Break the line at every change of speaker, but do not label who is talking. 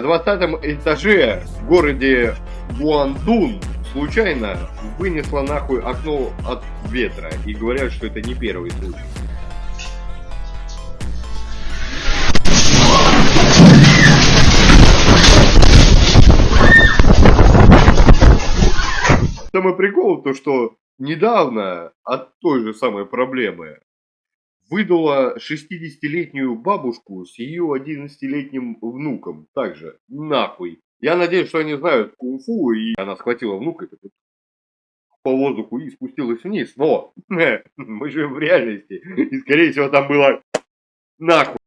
20-м этаже в городе Гуандун случайно вынесло нахуй окно от ветра. И говорят, что это не первый случай. Самый прикол то, что недавно от той же самой проблемы выдала 60-летнюю бабушку с ее 11-летним внуком. Также нахуй. Я надеюсь, что они знают кунг-фу, и она схватила внука по воздуху и спустилась вниз. Но мы живем в реальности, и скорее всего там было нахуй.